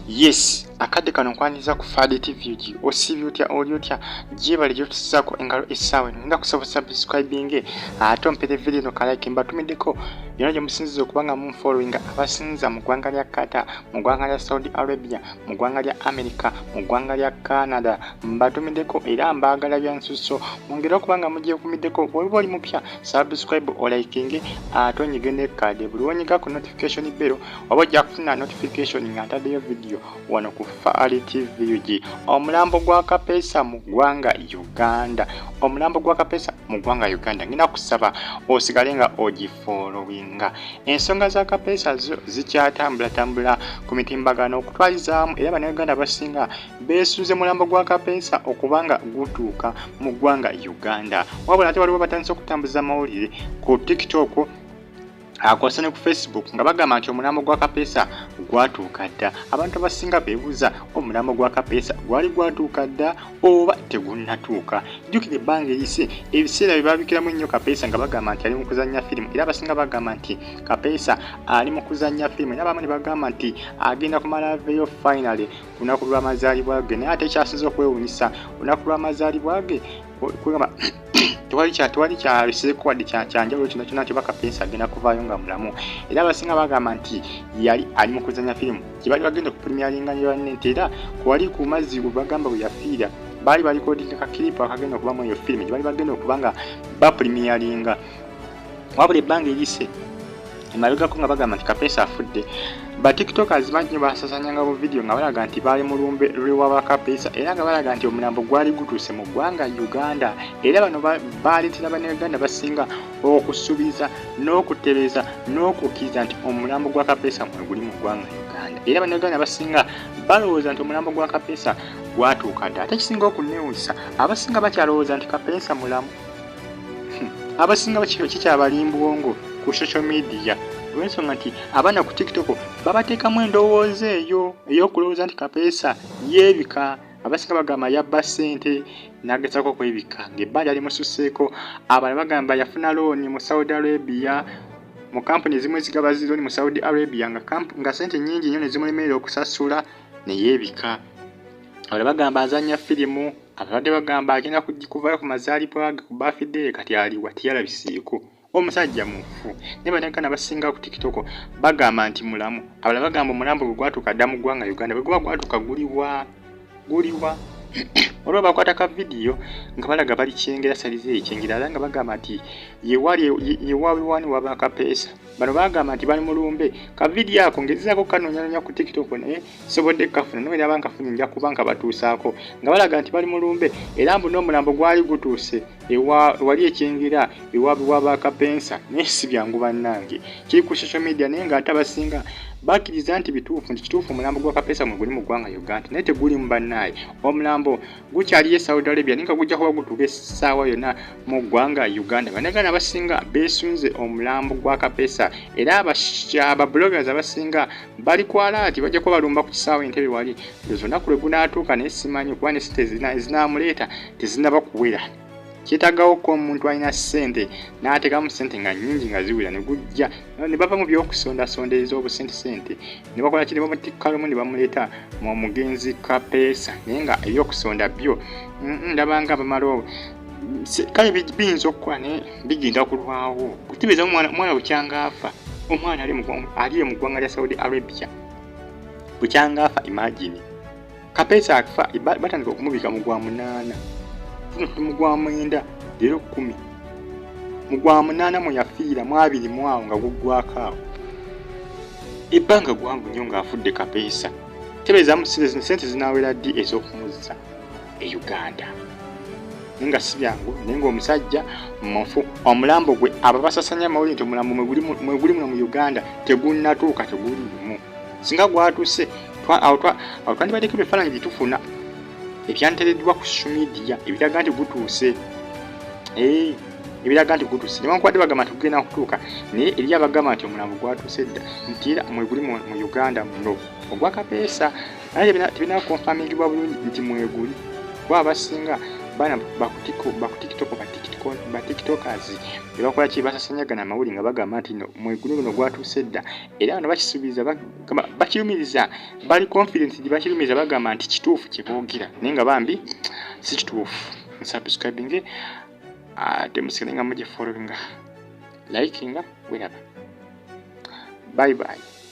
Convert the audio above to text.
Yes, akadde kano nkwaniza ku Fadi TV osibye otya oli otya jibale gyotusako engalo essaawa eno nga kusaba subscribing ate ompere video no kalike mbatumiddeko byonna gye musinziza okuba nga munfollowinga abasinza mu ggwanga lya Qatar, mu ggwanga lya Saudi Arabia, mu ggwanga lya America, mu ggwanga lya Canada mbatumiddeko era mbaagala bya nsusso mwongera okuba nga mugyekumiddeko bw'oba oli mupya subscribe oliking ate onyigende kade buli wonyiga ku notification bell oba ojja kufuna notification nga ntaddeyo video wano ku Fadi TV. Omulambo gwa Kapeesa mu ggwanga Uganda. Omulambo gwa Kapeesa mu ggwanga Uganda ngina kusaba osigale nga ogifollowinga. Ensonga za Kapeesa zikyatambula ku mitimbagano okutwalizaamu era bannayuganda basinga beesuze mulambo gwa Kapeesa okubanga gutuuka mu ggwanga Uganda. Wabula ate waliwo batandise okutambuza amawulire ku TikTok akosane ku Facebook nga bagamba nti omulambo gwa Kapeesa gwatuuka dda. Abantu abasinga beebuuza omulambo gwa Kapeesa gwali gwatuuka dda oba tegunnatuuka. Jjukira ebbanga eriyise ebiseera bye baabikiramu ennyo Kapeesa nga bagamba nti ali mu kuzannya firimu era abasinga bagamba nti Kapeesa ali mu kuzannya firimu era abamu ne bagamba nti agenda kumala aveeyo finally ku lunaku lw'amazaalibwa ge naye ate ekyasinze okwewuunyisa olunaku lw'amazaalibwa ge kugamba tewali kyaliseeko wadde kyanjawulo kino kyonna kyoba Kapeesa agenda kuvaayo nga mulamu era abasinga bagamba nti yali ali mu kuzannya firimu gye bali bagenda ku premieringa ne banne nti era kwali ku mazzi bwe bagamba bwe yafiira baali balikodinga kakiripu akagenda okubamu eyo firimu gye bali bagenda okuba nga bapremieringa. Wabula ebbanga eriyise emabegako nga bagamba nti Kapeesa afudde batiktokers bangi nnyo basasanyanga mu video nga balaga nti baali mu lumbe lw'ewa Kapeesa era nga balaga nti omulambo gwali gutuuse mu ggwanga Uganda era bano baaleetera bannayuganda basinga okusuubiza n'okutereeza n'okukkiriza nti omulambo gwa Kapeesa mwe guli mu ggwanga Uganda era bannayuganda basinga balowooza nti omulambo gwa Kapeesa gwatuuka dda. Ate kisinga okuneewuunyisa abasinga bakyalowooza nti Kapeesa mulamu. Abasinga kikyabalimba bwongo ku social media olw'ensonga nti abaana ku TikTok babateekamu endowooza eyo ey'okulowooza nti Kapeesa yeebika. Abasinga bagamba yabba ssente n'agezaako okwebika ng'ebbanja limususseeko. Abalala bagamba yafuna looni mu Saudi Arabia mu kampuni ezimu ezigaba zilooni mu Saudi Arabia nga ssente nnyingi nnyo ne zimulemerera okusasula ne yeebika. Abalala bagamba azannya firimu, abadde bagamba agenda kuvaayo ku mazaalibwa ge ku birthday kati aliwa tiyalabiseeko. Omusajja mufu ne bannayuganda basinga ku TikTok bagamba nti mulamu. Abalala bagamba omulambo bwe gwatuuka dda mu ggwanga Uganda bwe guba gwatuuka guliwa olwo bakwata ka vidiyo nga balaga bali kyengera salize ekyengera era nga bagamba nti yewaabwe wani waba Kapeesa. Bano bagamba nti bali mu lumbe ka vidiyo ako ngezezaako kanoonyanonya ku TikTok naye sobodde kafuna noera aba nkafuna nja kuba nga batuusaako nga balaga nti bali mu lumbe era mbu n'omulambo gwali gutuuse wali ekyengera ewaabwe waba Kapeesa naye si byangu bannange kiri ku social media naye nga ate abasinga bakkiriza nti kituufu omulambo gwa Kapeesa mwe guli mu ggwanga Uganda naye teguli mu bannaye. Omulambo gukyali e Saudi Arabia naye nga gujja kuba gutuuka essaawa yonna mu ggwanga Uganda. Bannayuganda abasinga beesunze omulambo gwa Kapeesa era ababloggers abasinga bali ku alert bajja kuba balumba ku kisaawe Entebbe wali olunaku lwe gunaatuuka naye simanyi kuba ne sente ezinaamuleeta tezinnaba kuwera. Kyetaagawo ko omuntu alina ssente n'ateekamu ssente nga nnyingi nga ziwera ne gujja ne bava mu by'okusondasonda ez'obusente ne bakola kiri bamutikkalumu ne bamuleeta mu mugenzi Kapeesa naye nga ebyokusonda byo ndabanga bamala kale biyinza okukola naye bigenda kulwawo kutebeeza omwana bukyanga afa. Omwana ali mu ggwanga lya Saudi Arabia bukyanga afa. Imagine Kapeesa afa batandika okumubika mu gwa 8 mu gwa 9 leero 10 mu gwa 8 mwe yafiira mu 2 mu awo nga guggwako awo ebbanga gwangu nnyo ng'afudde Kapeesa. Tebeezaamu ssente zinaawera ddi ez'okumuzza e Uganda naye nga si byangu naye ng'omusajja mufu. Omulambo gwe abo basasanya amawulire nti omulambo mwe guli muno mu Uganda tegunnatuuka teguliimu. Singa gwatuuse awo twandibaddeko ebifaananyi bye tufuna ebyantereddwa ku social media ebiraga nti gutuuse ebiraga nti gutuuse newankubadde bagamba nti gugenda kutuuka naye eriyo abagamba nti omulambo gwatuuse dda nti era mwe guli mu Uganda muno ogwa Kapeesa naye tebinakonfamingibwa bulungi nti mweguli kuba abasinga bana batikitokers bebakola ki basasanyagana amawuli nga bagamba nti no mweggulo guno gwatuuse dda era bano bakisuubiza bakirumiriza bali confidence gye bakirumiriza bagamba nti kituufu kye boogera naye nga bambi si kituufu. Subscribing ate musigalenga muje following liking welaba. Bye bye.